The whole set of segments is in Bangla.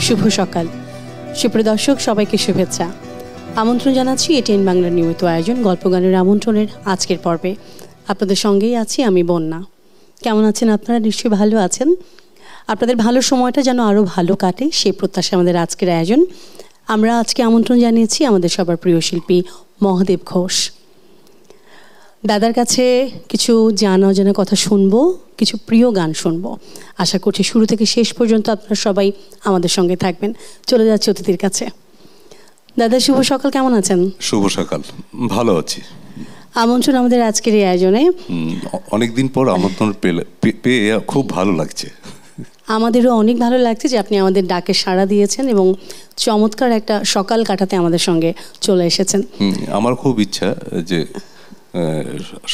শুভ সকাল সুপ্রিয় দর্শক, সবাইকে শুভেচ্ছা। আমন্ত্রণ জানাচ্ছি এটিএন বাংলার নিয়মিত আয়োজন গল্প গানের আমন্ত্রণের আজকের পর্বে। আপনাদের সঙ্গেই আছি আমি বন্যা। কেমন আছেন আপনারা? নিশ্চয়ই ভালো আছেন। আপনাদের ভালো সময়টা যেন আরও ভালো কাটে সেই প্রত্যাশা আমাদের আজকের আয়োজন। আমরা আজকে আমন্ত্রণ জানিয়েছি আমাদের সবার প্রিয় শিল্পী মহাদেব ঘোষ দাদার কাছে। কিছু জানা অজানা কথা শুনবো, কিছু প্রিয় গান শুনবো। আশা করছি শুরু থেকে শেষ পর্যন্ত আপনারা সবাই আমাদের সঙ্গে থাকবেন। চলে যাচ্ছে অতিথির কাছে। দাদা শুভ সকাল, কেমন আছেন? শুভ সকাল, ভালো আছি। আমন্ত্রণ আমাদের আজকের এই আয়োজনে। অনেকদিন পর আমন্ত্রণ পেয়ে খুব ভালো লাগছে। আমাদেরও অনেক ভালো লাগছে যে আপনি আমাদের ডাকে সাড়া দিয়েছেন এবং চমৎকার একটা সকাল কাটাতে আমাদের সঙ্গে চলে এসেছেন। আমার খুব ইচ্ছা যে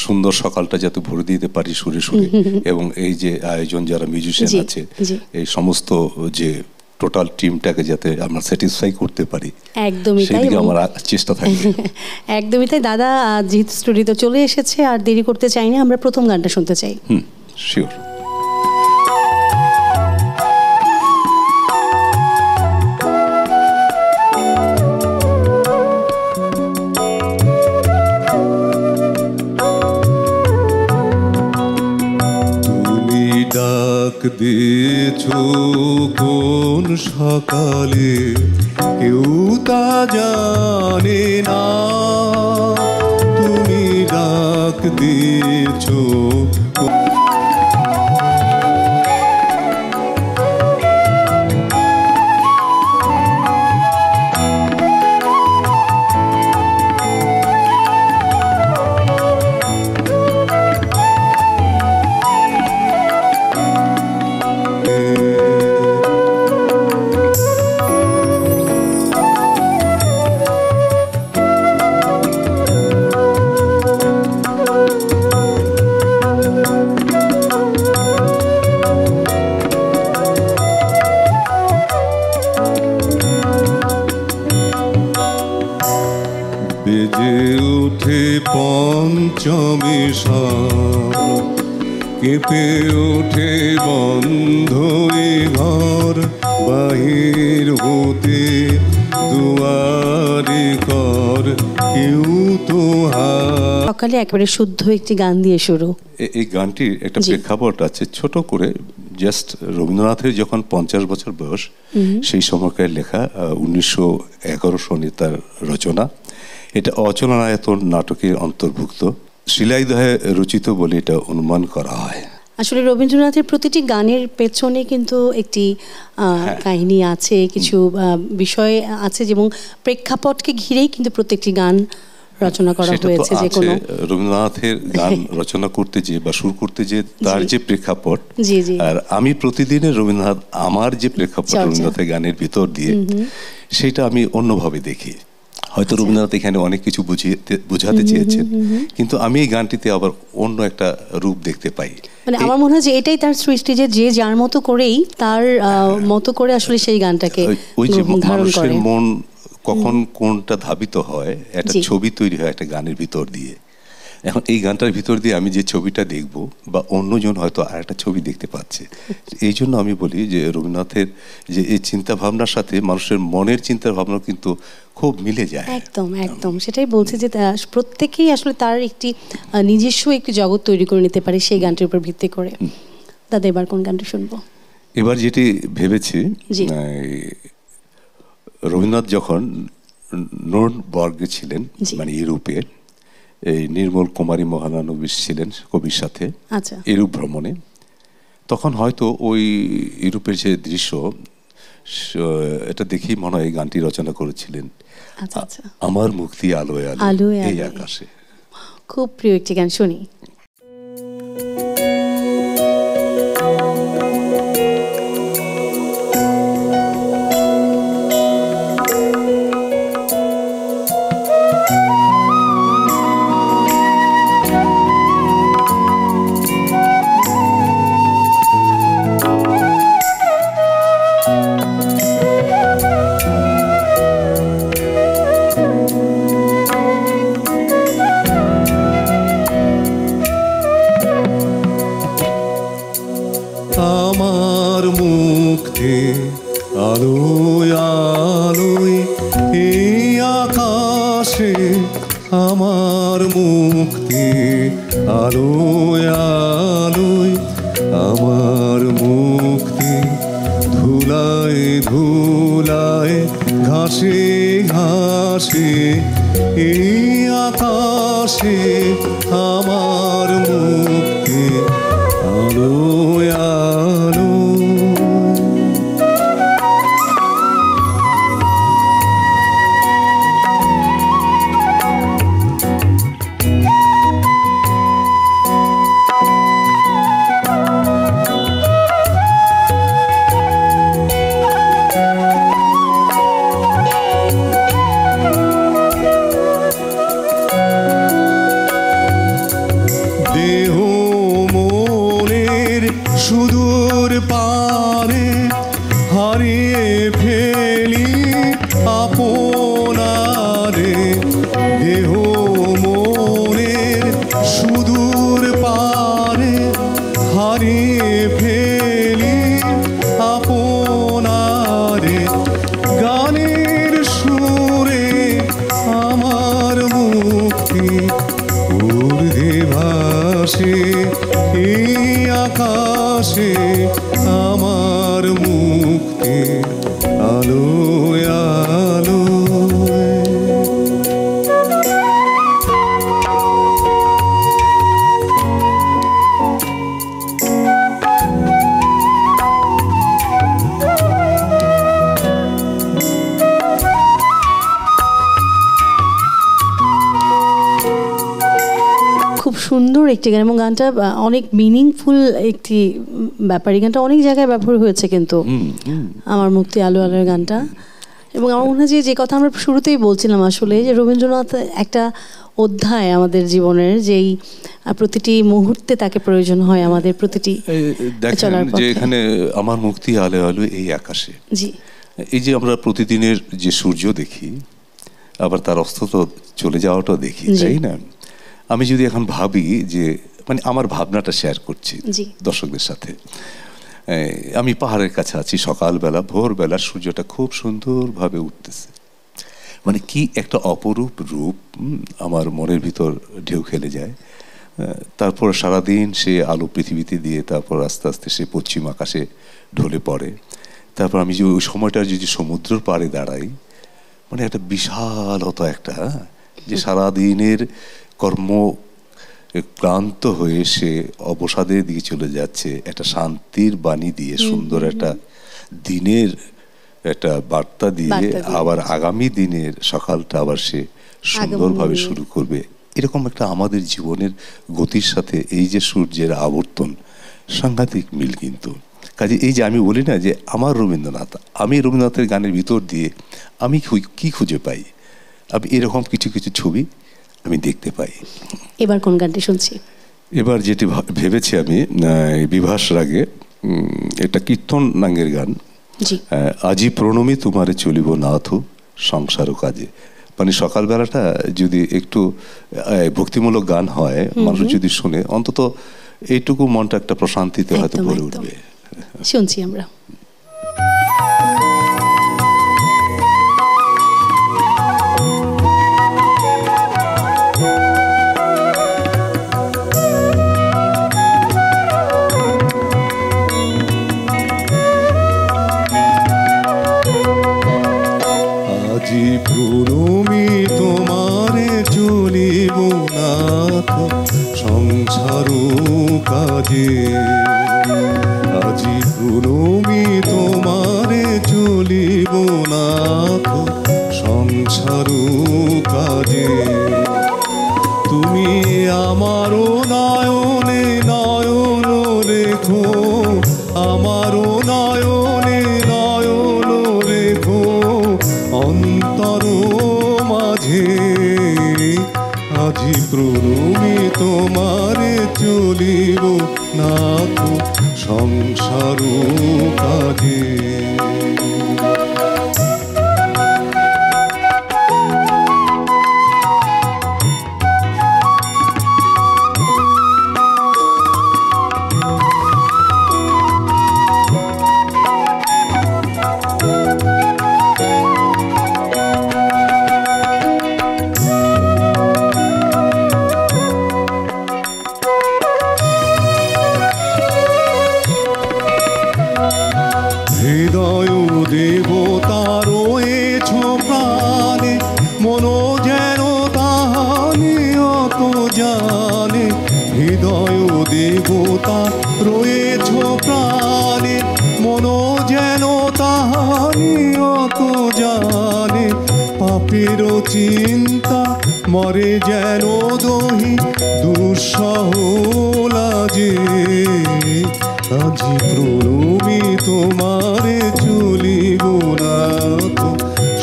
সুন্দর সকালটা যাতে ভরে দিতে পারি সুরে সুরে, এবং এই যে আয়োজন যারা মিউজিশিয়ান আছে এই সমস্ত যে টোটাল টিমটাকে যাতে আমরা স্যাটিসফাই করতে পারি, একদমই তাই, আমার চেষ্টা থাকবে। একদমই তাই দাদা। যেহেতু স্টুডিওতে চলে এসেছে আর দেরি করতে চাইনি, আমরা প্রথম গানটা শুনতে চাই। শিওর। ডাক দিয়েছো কোন সকালে কেউ তা জানে না, তুমি ডাক দিয়েছো বেজে ওঠে পঞ্চমী সার, কেঁপে ওঠে বন্ধ এ ঘর, বাহির হতে দুয়ারে কর কেউ তো সকালে একেবারে শুদ্ধ একটি গান দিয়ে শুরু। এই গানটির একটা প্রেক্ষাপট আছে ছোট করে, জাস্ট রবীন্দ্রনাথের যখন 50 বছর বয়স সেই সময়কার লেখা, 1911 সনে তার রচনা। এটা অচলায়তন নাটকের অন্তর্ভুক্ত, শিলাইদহে রচিত বলে এটা অনুমান করা হয়। আসলে রবীন্দ্রনাথের প্রতিটি গানের পেছনে কিন্তু একটি কাহিনী আছে, কিছু বিষয় আছে এবং প্রেক্ষাপটকে ঘিরেই কিন্তু প্রত্যেকটি গান রচনা করা হয়েছে। যে কোনো রবীন্দ্রনাথের গান রচনা করতে যে বা সুর করতে যে তার যে প্রেক্ষাপট, জি জি, আর আমি প্রতিদিনের রবীন্দ্রনাথ আমার যে প্রেক্ষাপট রবীন্দ্রনাথের গানের ভিতর দিয়ে, সেটা আমি অন্যভাবে দেখি। হয়তো রবীন্দ্রনাথ এখানে অনেক কিছু বুঝাতে চেয়েছেন, কিন্তু আমি এই গানটিতে আবার অন্য একটা রূপ দেখতে পাই। মানে আমার মনে হয় যে এটাই তার সৃষ্টি, যে যে যার মতো করেই তার মতো করে আসলে সেই গানটাকে ওই যে মানুষের মন কখন কোনটা ধাবিত হয়, একটা ছবি তৈরি হয় একটা গানের ভিতর দিয়ে। এখন এই গানটার ভিতর দিয়ে আমি যে ছবিটা দেখব বা অন্যজন হয়তো আর একটা ছবি দেখতে পাচ্ছে। এই জন্য আমি বলি যে রবীন্দ্রনাথের যে এই চিন্তা ভাবনার সাথে মানুষের মনের চিন্তা ভাবনা কিন্তু খুব মিলে যায়। একদম একদম, সেটাই বলছে যে প্রত্যেকেই আসলে তার একটি নিজস্ব একটি জগৎ তৈরি করে নিতে পারে সেই গানটির উপর ভিত্তি করে। দাদা এবার কোন গানটা শুনবো? এবার যেটি ভেবেছি, রবীন্দ্রনাথ যখন নোর্নবার্গে ছিলেন, মানে ইউরোপের, এই নির্মল কুমারী মহানানবিশ ছিলেন কবির সাথে ইউরোপ ভ্রমণে, তখন হয়তো ওই ইউরোপের যে দৃশ্য, এটা দেখেই মনে হয় এই গানটি রচনা করেছিলেন। আমার মুক্তি আলোয় আলোয় এই আকাশে। খুব প্রিয় একটি গান, শুনি। আমার মুক্তি আলো আলোয় আলোয় আমার মুক্তি, ধুলায় ধুলায় ঘাসে ঘাসে এই আকাশে আমার মুক্তি, আলোয় আলোয়। সুদূর পারে হারিয়ে ফেলি আপনারে, দেহ মনের সুদূর পারে হারিয়ে ফেলি আপনারে, গানের সুরে আমার মুক্তি, ঊর্ধ্বে ভাসে এই আকাশে আমার মুক্তি, আলোয় আলোয়। খুব সুন্দর একটি গান এবং গানটা অনেক মিনিংফুল একটি ব্যাপার। এই গানটা অনেক জায়গায় ব্যবহার হয়েছে কিন্তু আমার মুক্তি আলো আলোর গানটা। এবং আমার মনে হয় যে কথা আমরা শুরুতেই বলছিলাম আসলে যে রবীন্দ্রনাথ একটা অধ্যায় আমাদের জীবনের, যেই প্রতিটি মুহূর্তে তাকে প্রয়োজন হয় আমাদের প্রতিটি চলার পথে। যে এখানে আমার মুক্তি আলো আলো এই আকাশে, জি, এই যে আমরা প্রতিদিনের যে সূর্য দেখি আবার তার অস্ত তো চলে যাওয়াটাও দেখি, তাই না? আমি যদি এখন ভাবি যে মানে আমার ভাবনাটা শেয়ার করছি দর্শকদের সাথে, আমি পাহাড়ের কাছে আছি, সকালবেলা ভোরবেলা সূর্যটা খুব সুন্দরভাবে উঠতেছে, মানে কি একটা অপরূপ রূপ আমার মনের ভিতর ঢেউ খেলে যায়। তারপর সারাদিন সে আলো পৃথিবীতে দিয়ে তারপর আস্তে আস্তে সে পশ্চিম আকাশে ঢলে পড়ে। তারপর আমি যে ওই সময়টা যদি সমুদ্রের পাড়ে দাঁড়াই, মানে একটা বিশালতা একটা, যে সারাদিনের কর্ম ক্লান্ত হয়ে সে অবসাদের দিকে চলে যাচ্ছে, একটা শান্তির বাণী দিয়ে, সুন্দর একটা দিনের একটা বার্তা দিয়ে আবার আগামী দিনের সকালটা আবার সে সুন্দরভাবে শুরু করবে। এরকম একটা আমাদের জীবনের গতির সাথে এই যে সূর্যের আবর্তন, সাংঘাতিক মিল কিন্তু। কাজে এই যে আমি বলি না যে আমার রবীন্দ্রনাথ, আমি রবীন্দ্রনাথের গানের ভিতর দিয়ে আমি কি খুঁজে পাই, আমি এরকম কিছু কিছু ছবি আমি দেখতে পাই। এবার কোন গানটি শুনছি? এবার যেটি ভেবেছি আমি বিভাস রাগে, এটা কীর্তন নাঙ্গের গান, আজি প্রণমী তোমারে চলিব নাথ সংসার কাজে। মানে সকালবেলাটা যদি একটু ভক্তিমূলক গান হয়, মানুষ যদি শুনে, অন্তত এইটুকু মনটা একটা প্রশান্তিতে হয়তো ভরে উঠবে। শুনছি আমরা। আজি প্রণমী তোমারে চলিব নাথ সংসার কাজে, আজি প্রণমী তোমারে চলিব নাথ সংসার কাজে। তুমি আমারও নয়নে নয়ন রেখো, আমারও নয়নে নয়ন রেখো অন্তর মাঝে, আজি প্রণমী তোমারে চলিব নাথ সংসার কাজে। রয়েছ প্রাণে, মনো যেন তাহারি অত জানে। পাপেরও চিন্তা মরে যেন দহি দুঃসহ লাজে। আজি প্রণমি তোমারে চলিব না তো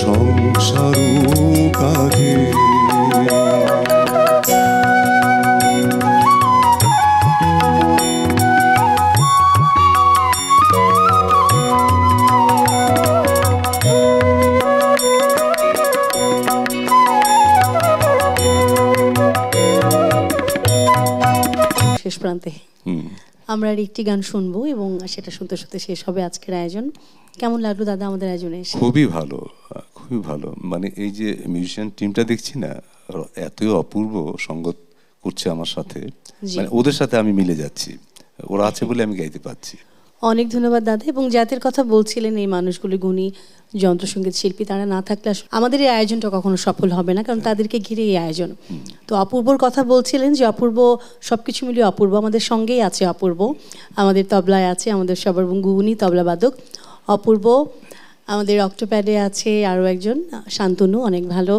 সংসার কাজে। শেষ প্রান্তে আমরা আর একটি গান শুনবো এবং সেটা শুনতে শুনতে শেষ হবে আজকের আয়োজন। কেমন লাগলো দাদা আমাদের আয়োজনে এসে? খুবই ভালো, খুবই ভালো। মানে এই যে মিউজিশিয়ান টিমটা দেখছি না, এতই অপূর্ব সঙ্গত করছে আমার সাথে, মানে ওদের সাথে আমি মিলে যাচ্ছি, ওরা আছে বলে আমি গাইতে পারছি। অনেক ধন্যবাদ দাদা। এবং যাদের কথা বলছিলেন এই মানুষগুলি গুণী যন্ত্রসঙ্গীত শিল্পী, তারা না থাকলে আমাদের এই আয়োজনটা কখনো সফল হবে না, কারণ তাদেরকে ঘিরে এই আয়োজন। তো অপূর্বর কথা বলছিলেন যে অপূর্ব সবকিছু মিলিয়ে অপূর্ব, আমাদের সঙ্গেই আছে অপূর্ব, আমাদের তবলায় আছে আমাদের সবার গুণী তবলাবাদক অপূর্ব, আমাদের অক্টোপ্যাডে আছে আরও একজন শান্তনু, অনেক ভালো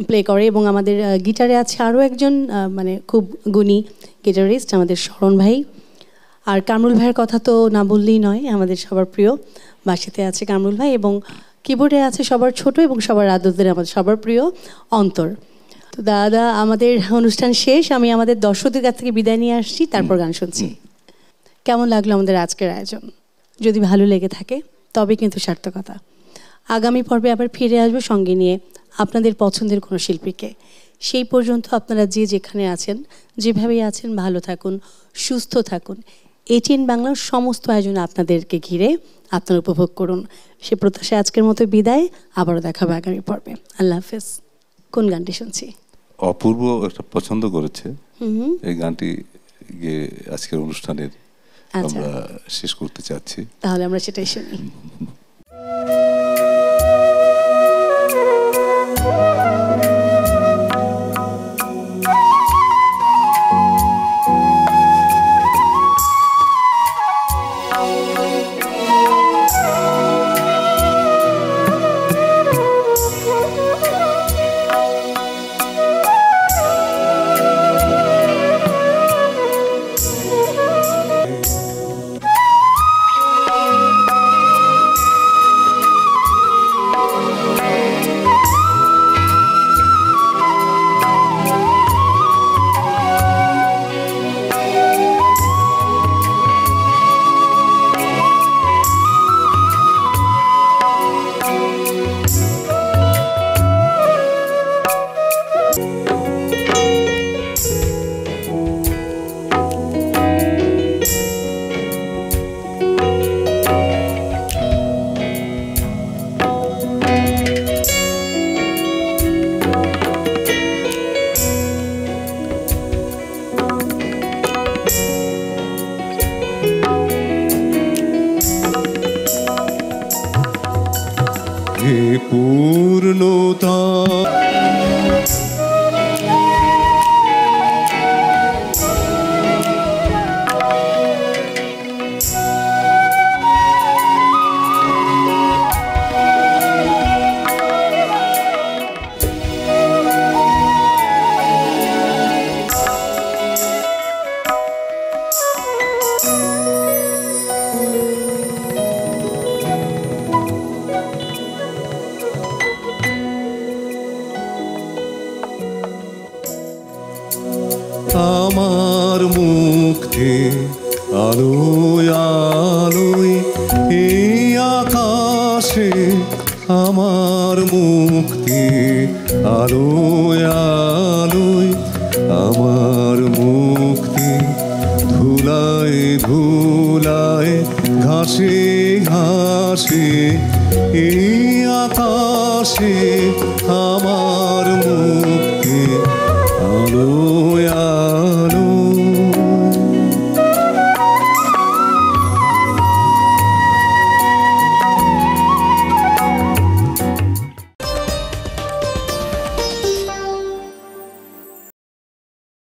প্লে করে, এবং আমাদের গিটারে আছে আরও একজন মানে খুব গুণী গিটারিস্ট আমাদের শরণ ভাই। আর কামরুল ভাইয়ের কথা তো না বললেই নয়, আমাদের সবার প্রিয় বাঁশিতে আছে কামরুল ভাই, এবং কিবোর্ডে আছে সবার ছোট এবং সবার আদরদের আমাদের সবার প্রিয় অন্তর। তো দাদা আমাদের অনুষ্ঠান শেষ, আমি আমাদের দর্শকদের কাছ থেকে বিদায় নিয়ে আসছি, তারপর গান শুনছি। কেমন লাগলো আমাদের আজকের আয়োজন? যদি ভালো লেগে থাকে তবে কিন্তু সার্থকতা। আগামী পর্বে আবার ফিরে আসবো সঙ্গে নিয়ে আপনাদের পছন্দের কোনো শিল্পীকে। সেই পর্যন্ত আপনারা যে যেখানে আছেন, যেভাবেই আছেন, ভালো থাকুন, সুস্থ থাকুন। এটিএন বাংলার সমস্ত আয়োজন আপনাদেরকে ঘিরে আপনারা উপভোগ করুন। সে প্রত্যাশায় আজকের মতো বিদায়, আবারও দেখাবো আগামী পর্বে। আল্লাহ হাফেজ। কোন গানটি শুনছি? অপূর্ব একটা পছন্দ করেছে এই গানটি, আজকের অনুষ্ঠানের আমরা শেষ করতে চাচ্ছি, তাহলে আমরা সেটাই শুনি। পূর্ণতা আমার মুক্তি আলোয় আলোয় এই আকাশে, আমার মুক্তি আলোয় আলোয়, আমার মুক্তি ধুলায় ধুলায় ঘাসে ঘাসে এই আকাশে, আমার মুক্তি